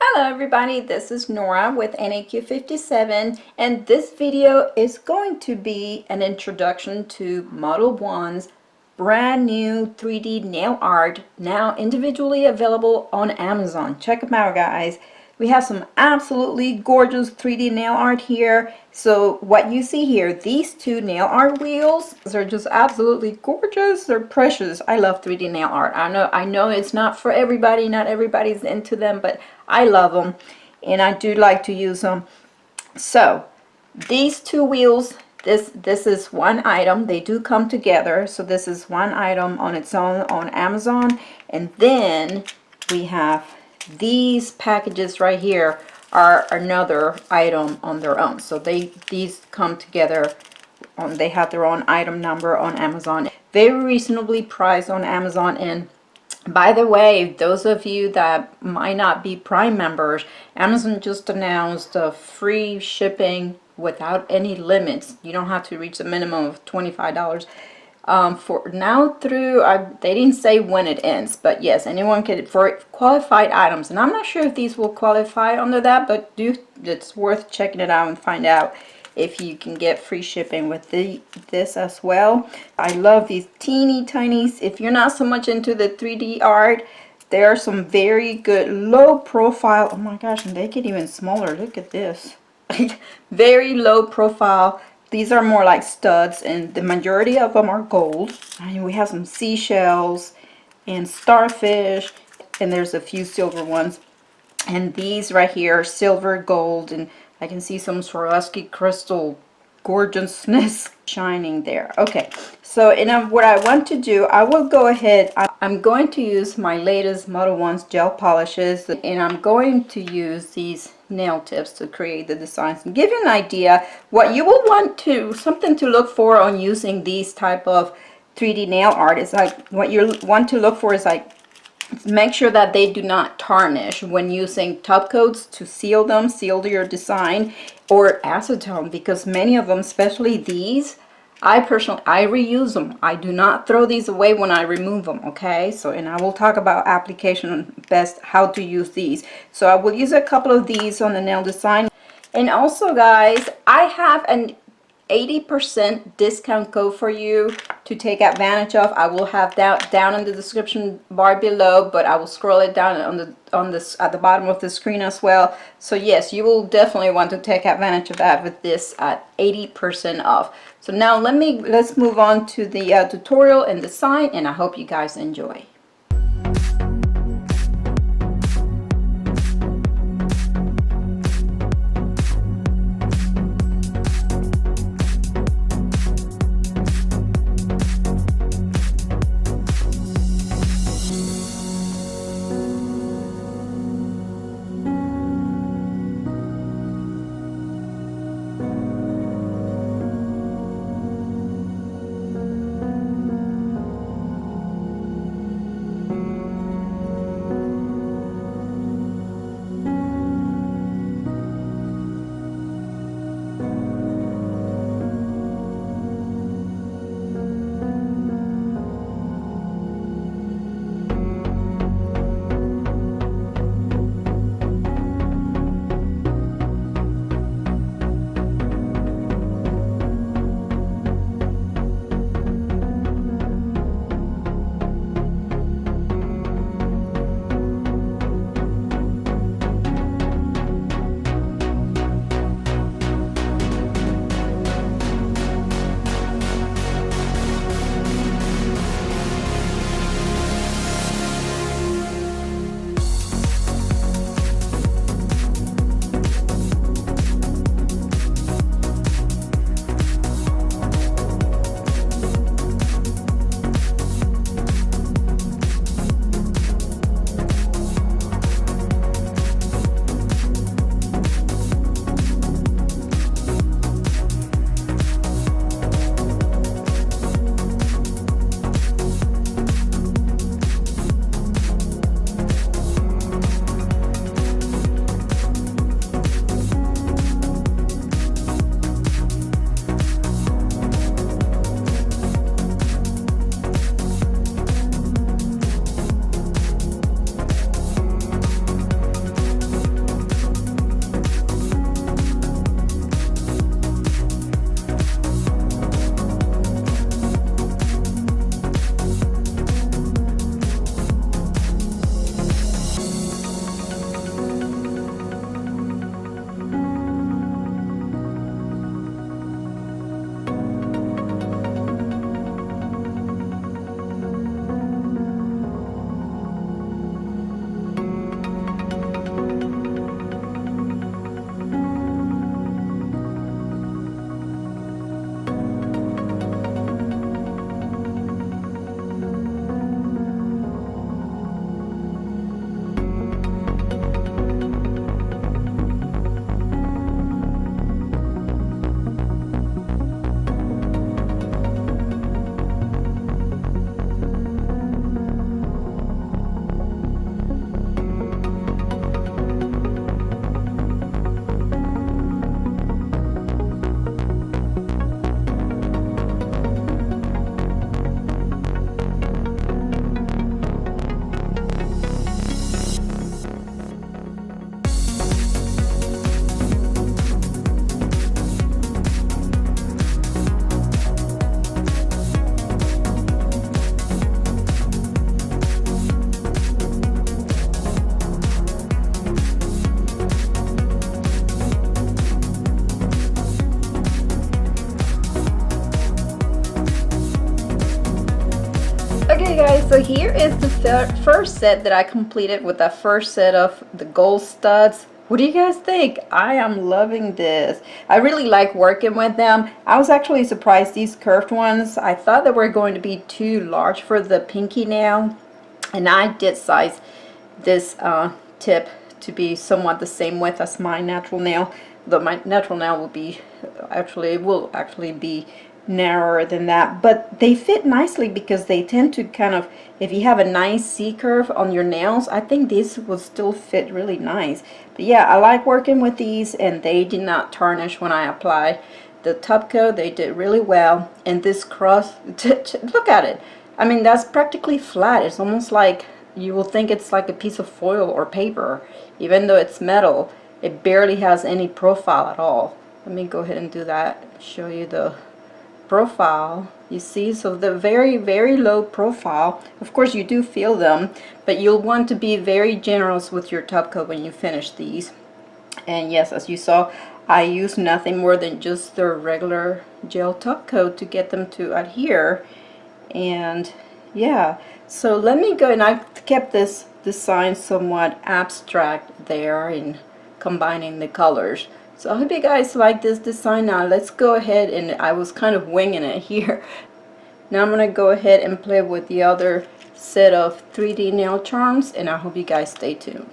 Hello everybody, this is Nora with NAQ57 and this video is going to be an introduction to Modelones brand new 3D nail art, now individually available on Amazon. Check them out, guys. We have some absolutely gorgeous 3D nail art here. So what you see here, these two nail art wheels, they're just absolutely gorgeous. They're precious. I love 3D nail art. I know it's not for everybody, not everybody's into them, but I love them and I do like to use them. So these two wheels, this is one item. They do come together, so this is one item on its own on Amazon. And then we have these packages right here are another item on their own. So these come together on, they have their own item number on Amazon. Very reasonably priced on Amazon. And by the way, those of you that might not be Prime members, Amazon just announced free shipping without any limits. You don't have to reach a minimum of $25 for now through, they didn't say when it ends, but yes, anyone can, for qualified items. And I'm not sure if these will qualify under that, but it's worth checking it out and find out if you can get free shipping with this as well. I love these teeny tiny. If you're not so much into the 3D art, there are some very good low profile. Oh my gosh, and they get even smaller. Look at this. Very low profile. These are more like studs, and the majority of them are gold. And we have some seashells and starfish, and there's a few silver ones. And these right here are silver, gold, and I can see some Swarovski crystal gorgeousness shining there. Okay, so what I want to do, I will go ahead, I'm going to use my latest Modelones gel polishes, and I'm going to use these nail tips to create the designs and give you an idea what you will want to, something to look for on using these type of 3D nail art. Is like, what you want to look for is like, make sure that they do not tarnish when using top coats to seal them, seal your design, or acetone, because many of them, especially these, I reuse them. I do not throw these away when I remove them, okay? So, and I will talk about application best, how to use these. So I will use a couple of these on the nail design. And also, guys, I have an 80% discount code for you to take advantage of. I will have that down in the description bar below, but I will scroll it down at the bottom of the screen as well. So yes, you will definitely want to take advantage of that with this at 80% off. So now let's move on to the tutorial and design, and I hope you guys enjoy. so here is the first set that I completed with that first set of the gold studs. What do you guys think? I am loving this. I really like working with them. I was actually surprised these curved ones. I thought they were going to be too large for the pinky nail, and I did size this tip to be somewhat the same width as my natural nail. Though my natural nail will actually be narrower than that, but they fit nicely because they tend to kind of, if you have a nice C curve on your nails, I think this will still fit really nice. But yeah, I like working with these, and they did not tarnish when I apply the top coat. They did really well. And this cross, look at it. I mean, that's practically flat. It's almost like you will think it's like a piece of foil or paper, even though it's metal. It barely has any profile at all. Let me go ahead and do that, show you the profile. You see, so the very, very low profile. Of course you do feel them, but you'll want to be very generous with your top coat when you finish these. And yes, as you saw, I used nothing more than just the regular gel top coat to get them to adhere. And yeah, so let me go, and I kept this design somewhat abstract there in combining the colors. So I hope you guys like this design. Now let's go ahead, and I was kind of winging it here. Now I'm going to go ahead and play with the other set of 3D nail charms, and I hope you guys stay tuned.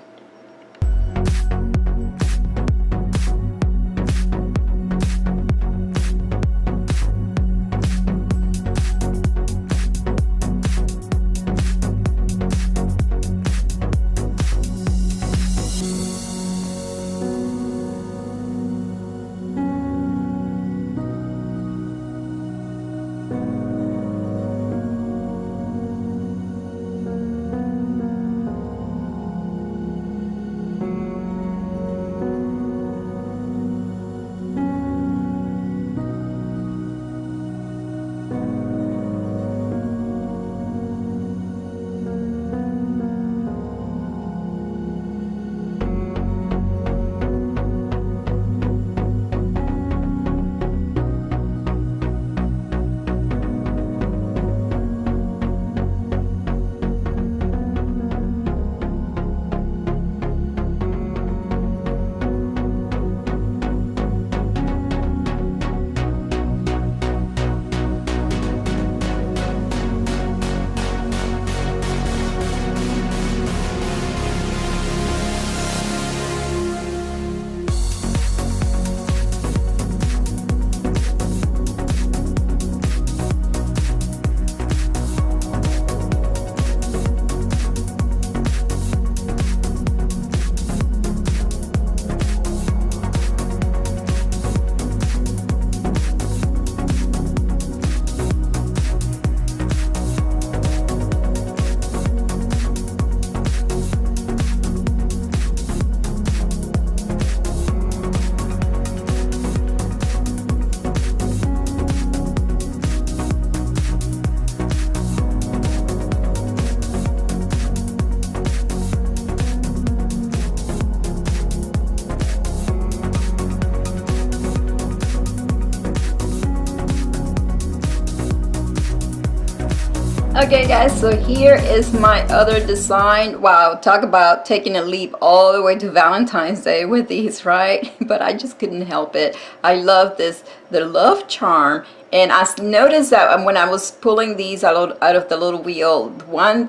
Okay guys, so here is my other design. Wow, talk about taking a leap all the way to Valentine's Day with these, right? But I just couldn't help it. I love this, the love charm. And I noticed that when I was pulling these out of the little wheel,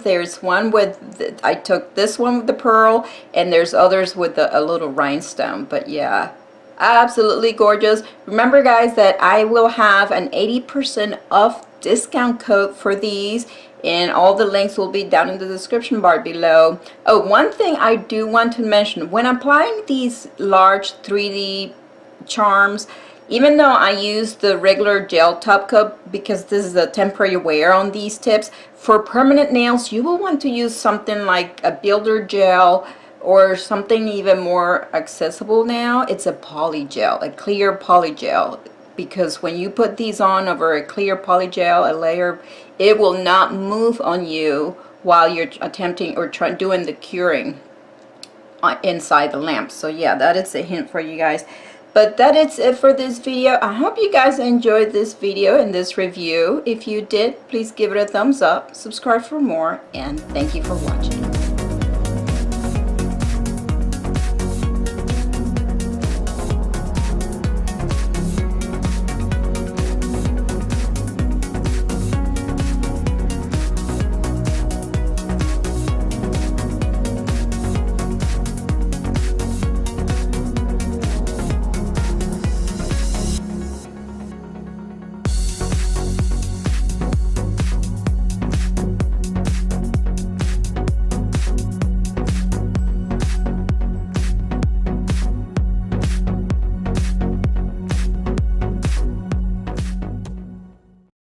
there's one with, I took this one with the pearl, and there's others with a little rhinestone. But yeah, absolutely gorgeous. Remember guys that I will have an 80% off discount code for these, and all the links will be down in the description bar below. Oh, one thing I do want to mention, when applying these large 3D charms, even though I use the regular gel top coat because this is a temporary wear on these tips, for permanent nails you will want to use something like a builder gel or something even more accessible now. It's a poly gel, a clear poly gel, because when you put these on over a clear poly gel, a layer, it will not move on you while you're attempting or doing the curing inside the lamp. So yeah, that is a hint for you guys. But that is it for this video. I hope you guys enjoyed this video and this review. If you did, please give it a thumbs up, subscribe for more, and thank you for watching.